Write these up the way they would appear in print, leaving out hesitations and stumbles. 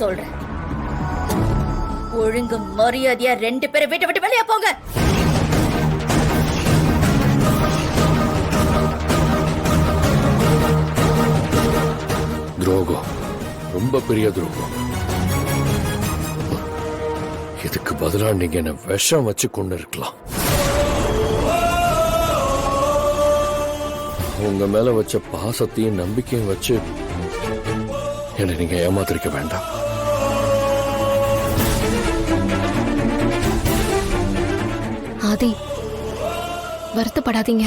சொல்றேன். ஒழுங்கு மரியாதையா 2 பேரை வீட்டை விட்டு வெளியே போங்க. துரோகம், ரொம்ப பெரிய துரோகம். இதுக்கு பதிலா நீங்க என்ன விஷம் வச்சு கொண்டு இருக்கலாம். உங்க மேல வச்ச பாசத்தையும் நம்பிக்கையும் வச்சு என்ன நீங்க ஏமாத்திருக்க வேண்டாம். ஆதி, வருத்தப்படாதீங்க.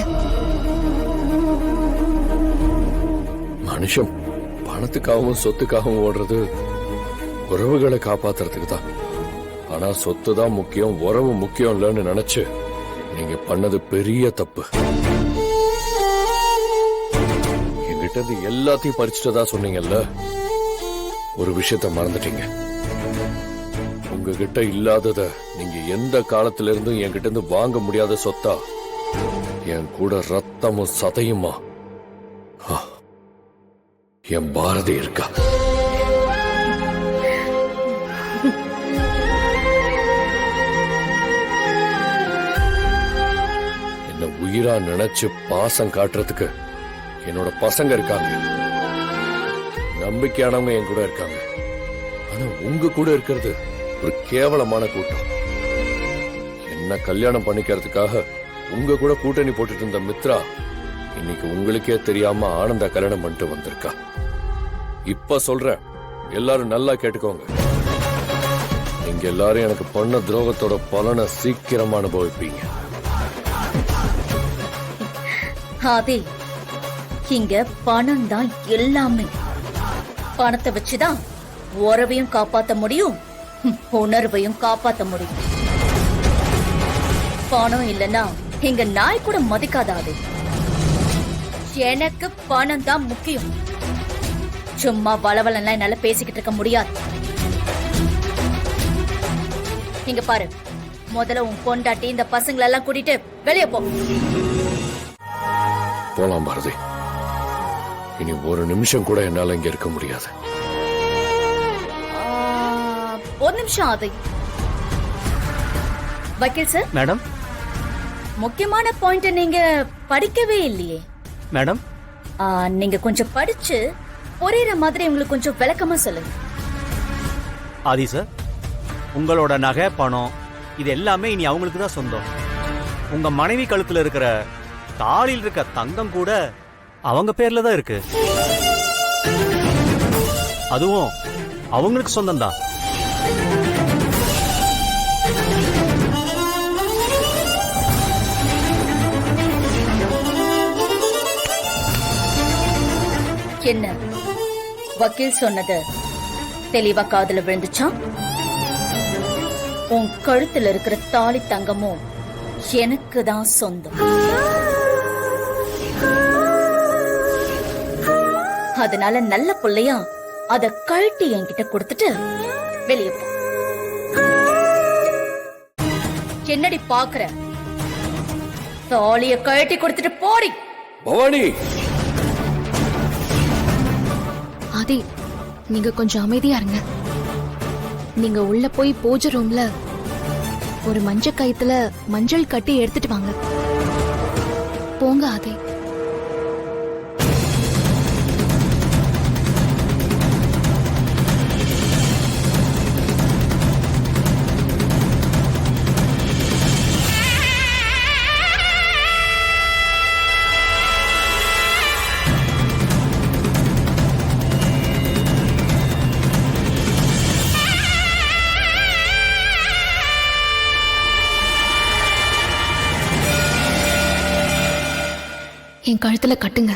மனுஷன் பணத்துக்காகவும் சொத்துக்காகவும் ஓடுறது உறவுகளை காப்பாத்துறதுக்கு தான். ஆனா சொத்து தான் முக்கியம், உறவு முக்கியம் இல்லைன்னு நினைச்சு நீங்க பண்ணது பெரிய தப்பு. என்கிட்ட இருந்து எல்லாத்தையும் பறிச்சுட்டதா சொன்னீங்கல்ல, ஒரு விஷயத்த மறந்துட்டீங்க. உங்ககிட்ட இல்லாதத நீங்க எந்த காலத்துல இருந்தும் என்கிட்ட இருந்து வாங்க முடியாத சொத்தா என் கூட ரத்தமும் சதையுமா என் பாரதி இருக்கா. என்ன உயிரா நினைச்சு பாசம் காட்டுறதுக்கு என்னோட பசங்க இருக்காங்க, நம்பிக்கையானவங்க என் கூட இருக்காங்க. ஆனா உங்க கூட இருக்கிறது ஒரு கேவலமான கூட்டம். என்ன கல்யாணம் பண்ணிக்கிறதுக்காக உங்க கூட கூட்டணி போட்டுட்டு இருந்த மித்ரா இன்னைக்கு உங்களுக்கே தெரியாம ஆனந்த கல்யாணம் பண்ணிட்டு வந்திருக்கா. இப்ப சொல்றேன், எல்லாரும் நல்லா கேட்டுக்கோங்க. நீங்க எல்லாரும் எனக்கு பண்ண துரோகத்தோட பலனை சீக்கிரமா அனுபவிப்பீங்க. ஆதி, இங்க பணம் தான் எல்லாமே. பணத்தை வச்சுதான் உறவையும் காப்பாத்த முடியும், உணர்வையும் காப்பாத்த முடியும். பணம் இல்லைன்னா இங்க நாய் கூட மதிக்காதாது. எனக்கு பணம் தான் முக்கியம். சும்மா வளவலன்னா என்னால பேசிக்கிட்டு இருக்க முடியாது. இங்க பாரு, முதல்ல உன் பொண்டாட்டி இந்த பசங்களை எல்லாம் கூட்டிட்டு வெளியே போ. போலாம் பாரதி, இனி ஒரு நிமிஷம் கூட என்னால இங்க இருக்க முடியாது. ஒரு நிமிஷம் ஆதி. வக்கீல் சார். மேடம், முக்கியமான பாயிண்ட் நீங்க படிக்கவே இல்லையே மேடம். நீங்க கொஞ்சம் படிச்சு புரியுற மாதிரி உங்களுக்கு கொஞ்சம் விளக்கமா சொல்லுங்க. ஆதி சார், உங்களோட நகை பணம் இது எல்லாமே இனி அவங்களுக்கு தான் சொந்தம். உங்க மனைவி கழுத்துல இருக்கிற தாலியில் இருக்க தங்கம் கூட அவங்க பேர்ல தான் இருக்கு. அதுவும் அவங்களுக்கு சொந்தம் தான். என்ன வக்கீல் சொன்னது தெளிவா காதுல விழுந்துச்சா? உன் கழுத்துல இருக்கிற தாலி தங்கமும் எனக்கு தான் சொந்தம். அதனால நல்ல பிள்ளையா அத கழட்டி என்கிட்ட கொடுத்துட்டு வெளியே போ. என்னடி பாக்குற? தாலிய கழட்டி கொடுத்துட்டு போடி. பவானி, ஆதி, நீங்க கொஞ்சம் அமைதியா இருங்க. நீங்க உள்ள போய் பூஜை ரூம்ல ஒரு மஞ்சள் கயித்துல மஞ்சள் கட்டி எடுத்துட்டு வாங்க. போங்க ஆதி. என் கழுத்துல கட்டுங்க.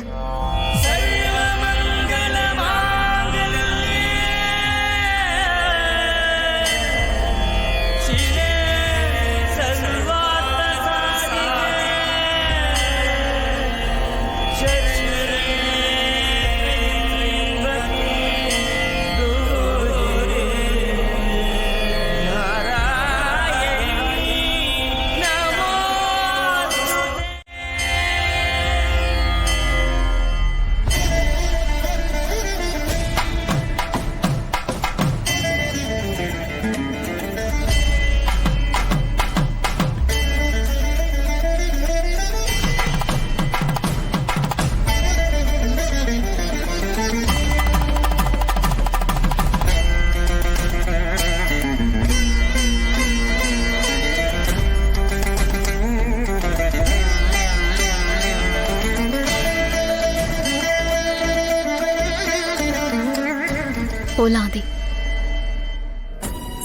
போலாம் ஆதி.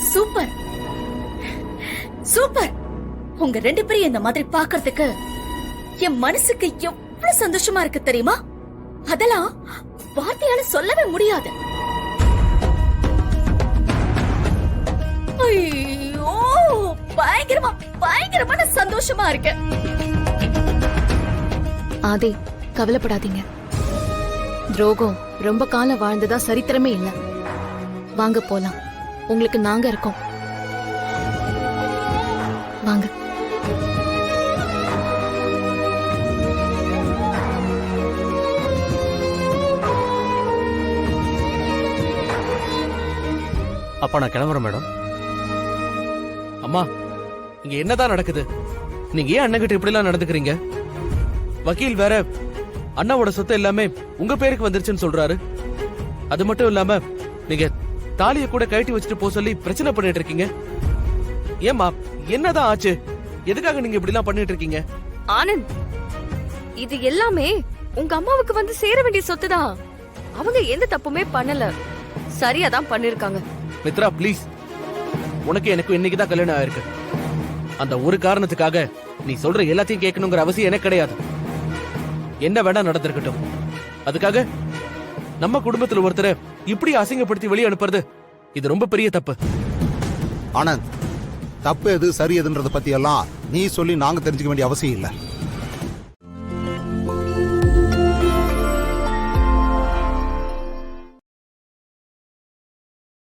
Super super. உங்க ரெண்டு பேரும் இந்த மாதிரி பாக்குறதுக்கு என் மனசுக்கு எவ்வளவு சந்தோஷமா இருக்கு தெரியுமா? அதெல்லாம் வார்த்தையால சொல்லவே முடியாது. ஐயோ, பயங்கரமான சந்தோஷமா இருக்கு. ஆதி, கவலைப்படாதீங்க. துரோகம் ரொம்ப காலம் வாழ்ந்ததா சரித்திரமே இல்ல. வாங்க போலாம், உங்களுக்கு நாங்க இருக்கோம். வாங்க. அப்ப நான் கிளம்புறேன் மேடம். அம்மா, இங்க என்னதான் நடக்குது? நீங்க ஏன் அண்ணன் கிட்ட இப்படி எல்லாம் நடந்துக்கிறீங்க? வக்கீல் வேற அண்ணாவோட சொத்து எல்லாமே உங்க பேருக்கு வந்துருச்சுன்னு சொல்றாரு. அது மட்டும் இல்லாம நீங்க தாலியை கூட கழட்டி வச்சுட்டு போக சொல்லி பிரச்சனை பண்ணிட்டு இருக்கீங்க. ஏம்மா, என்னதான் ஆச்சு? எதுக்காக நீங்க இப்படி எல்லாம் பண்ணிட்டு இருக்கீங்க? ஆனந்த், இது எல்லாமே உங்க அம்மாவுக்கு வந்து சேர வேண்டிய சொத்துதான். அவங்க எந்த தப்புமே பண்ணல, சரியாதான் பண்ணிருக்காங்க. மித்ரா, ப்ளீஸ். உனக்கு எனக்கு இன்னைக்குதான் கல்யாணம் ஆயிருக்கு. அந்த ஒரு காரணத்துக்காக நீ சொல்ற எல்லாத்தையும் கேட்கணுங்கிற அவசியம் எனக்கு கிடையாது. என்ன வேணா நடந்திருக்கட்டும். அதுக்காக நம்ம குடும்பத்துல ஒருத்தரை இப்படி அசிங்கப்படுத்தி வெளியே அனுப்புறது இது ரொம்ப பெரிய தப்பு. ஆனந்த், தப்பு எது சரி எதுன்றத பத்தி எல்லாம் நீ சொல்லி நாங்க தெரிஞ்சுக்க வேண்டிய அவசியம் இல்ல.